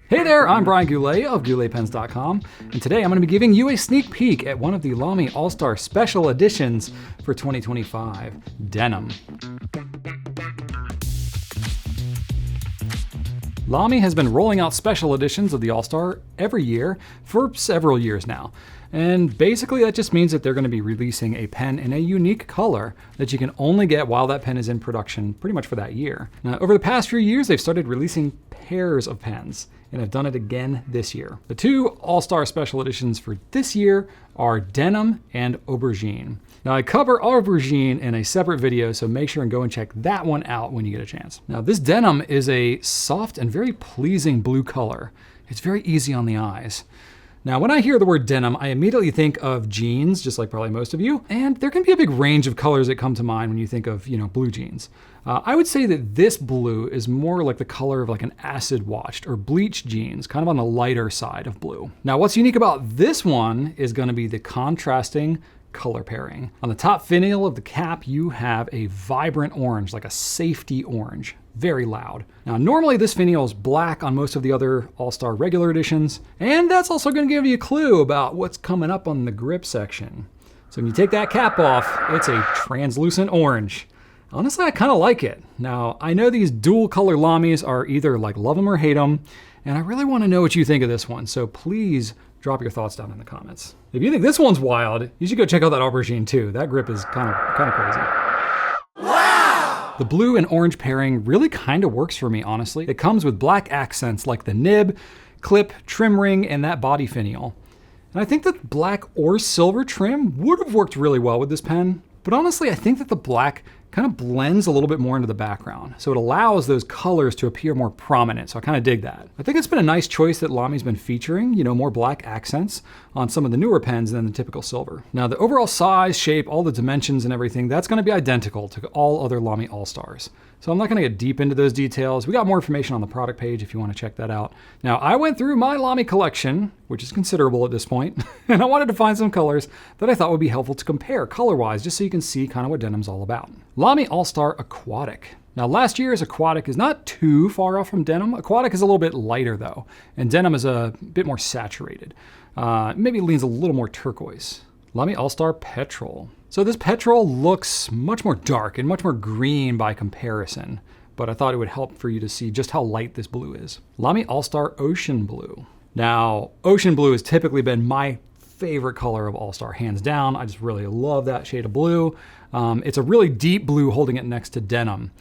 Hey there, I'm Brian Goulet of GouletPens.com, and today I'm going to be giving you a sneak peek at one of the LAMY All-Star Special Editions for 2025, Denim. LAMY has been rolling out special editions of the All-Star every year for several years now. And basically that just means that they're going to be releasing a pen in a unique color that you can only get while that pen is in production pretty much for that year. Now, over the past few years, they've started releasing pairs of pens and have done it again this year. The two All-Star special editions for this year are Denim and Aubergine. Now I cover Aubergine in a separate video, so make sure and go and check that one out when you get a chance. Now this Denim is a soft and very pleasing blue color. It's very easy on the eyes. Now, when I hear the word denim, I immediately think of jeans, just like probably most of you, and there can be a big range of colors that come to mind when you think of, blue jeans. I would say that this blue is more like the color of like an acid washed or bleached jeans, kind of on the lighter side of blue. Now, what's unique about this one is going to be the contrasting color pairing. On the top finial of the cap, you have a vibrant orange, like a safety orange. Very loud. Now, normally this finial is black on most of the other All-Star regular editions, and that's also going to give you a clue about what's coming up on the grip section. So when you take that cap off, it's a translucent orange. Honestly, I kind of like it. Now, I know these dual color Lamys are either like love them or hate them, and I really want to know what you think of this one, so please drop your thoughts down in the comments. If you think this one's wild, you should go check out that Aubergine too. That grip is kind of crazy. The blue and orange pairing really kind of works for me, honestly. It comes with black accents like the nib, clip, trim ring, and that body finial. And I think that black or silver trim would have worked really well with this pen, but honestly, I think that the black kind of blends a little bit more into the background. So it allows those colors to appear more prominent. So I kind of dig that. I think it's been a nice choice that Lamy's been featuring, more black accents on some of the newer pens than the typical silver. Now the overall size, shape, all the dimensions and everything, that's going to be identical to all other LAMY All-Stars. So I'm not going to get deep into those details. We got more information on the product page if you want to check that out. Now I went through my LAMY collection, which is considerable at this point, and I wanted to find some colors that I thought would be helpful to compare color-wise, just so you can see kind of what denim's all about. LAMY All-Star Aquatic. Now last year's Aquatic is not too far off from denim. Aquatic is a little bit lighter though, and denim is a bit more saturated. Maybe leans a little more turquoise. LAMY All-Star Petrol. So this petrol looks much more dark and much more green by comparison, but I thought it would help for you to see just how light this blue is. LAMY All-Star Ocean Blue. Now, Ocean Blue has typically been my favorite color of All-Star, hands down. I just really love that shade of blue. It's a really deep blue holding it next to denim.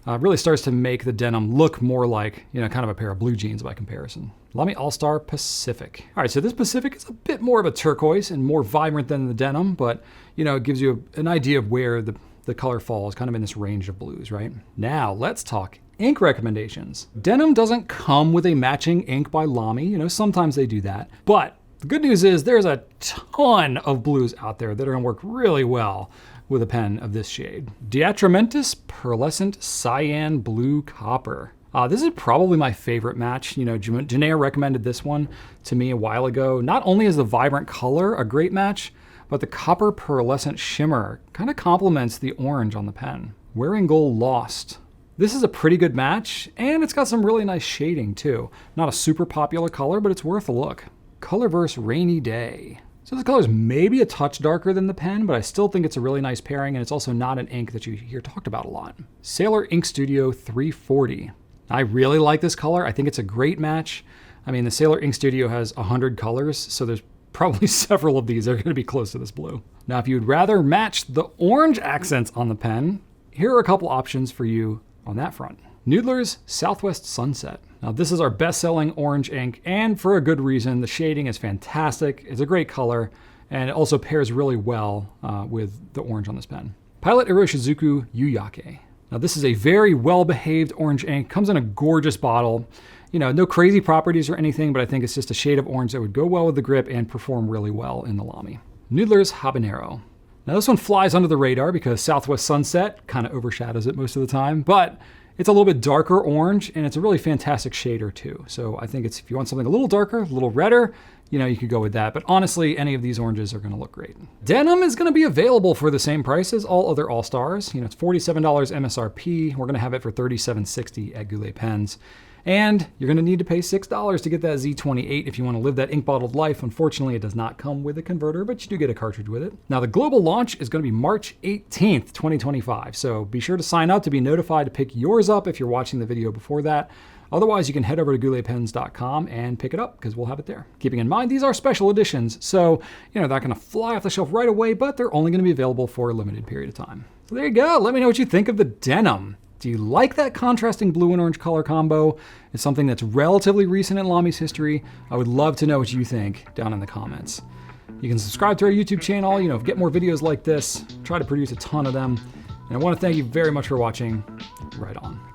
Really starts to make the denim look more like, kind of a pair of blue jeans by comparison. LAMY All-Star Pacific. All right, so this Pacific is a bit more of a turquoise and more vibrant than the denim, but it gives you an idea of where the color falls, kind of in this range of blues, right? Now let's talk ink recommendations. Denim doesn't come with a matching ink by LAMY. Sometimes they do that, but the good news is there's a ton of blues out there that are gonna work really well with a pen of this shade. Diatramentus Pearlescent Cyan Blue Copper. This is probably my favorite match. Janaea recommended this one to me a while ago. Not only is the vibrant color a great match, but the copper pearlescent shimmer kind of complements the orange on the pen. Wearing Gold Lost. This is a pretty good match, and it's got some really nice shading too. Not a super popular color, but it's worth a look. Colorverse Rainy Day. So this color is maybe a touch darker than the pen, but I still think it's a really nice pairing, and it's also not an ink that you hear talked about a lot. Sailor Ink Studio 340. I really like this color. I think it's a great match. I mean, the Sailor Ink Studio has 100 colors, so there's probably several of these that are going to be close to this blue. Now, if you'd rather match the orange accents on the pen, here are a couple options for you on that front. Noodler's Southwest Sunset. Now this is our best-selling orange ink, and for a good reason. The shading is fantastic, it's a great color, and it also pairs really well with the orange on this pen. Pilot Iroshizuku Yuyake. Now this is a very well-behaved orange ink, comes in a gorgeous bottle. No crazy properties or anything, but I think it's just a shade of orange that would go well with the grip and perform really well in the LAMY. Noodler's Habanero. Now this one flies under the radar because Southwest Sunset kind of overshadows it most of the time, but it's a little bit darker orange, and it's a really fantastic shader too. So I think if you want something a little darker, a little redder, you could go with that. But honestly, any of these oranges are gonna look great. Denim is gonna be available for the same price as all other All-Stars. It's $47 MSRP. We're gonna have it for $37.60 at Goulet Pens. And you're going to need to pay $6 to get that Z28 if you want to live that ink bottled life. Unfortunately, it does not come with a converter, but you do get a cartridge with it. Now, the global launch is going to be March 18th, 2025. So be sure to sign up to be notified to pick yours up if you're watching the video before that. Otherwise, you can head over to gouletpens.com and pick it up because we'll have it there. Keeping in mind, these are special editions, so they're not going to fly off the shelf right away, but they're only going to be available for a limited period of time. So there you go. Let me know what you think of the denim. Do you like that contrasting blue and orange color combo? It's something that's relatively recent in Lamy's history. I would love to know what you think down in the comments. You can subscribe to our YouTube channel, get more videos like this, try to produce a ton of them. And I want to thank you very much for watching. Right on.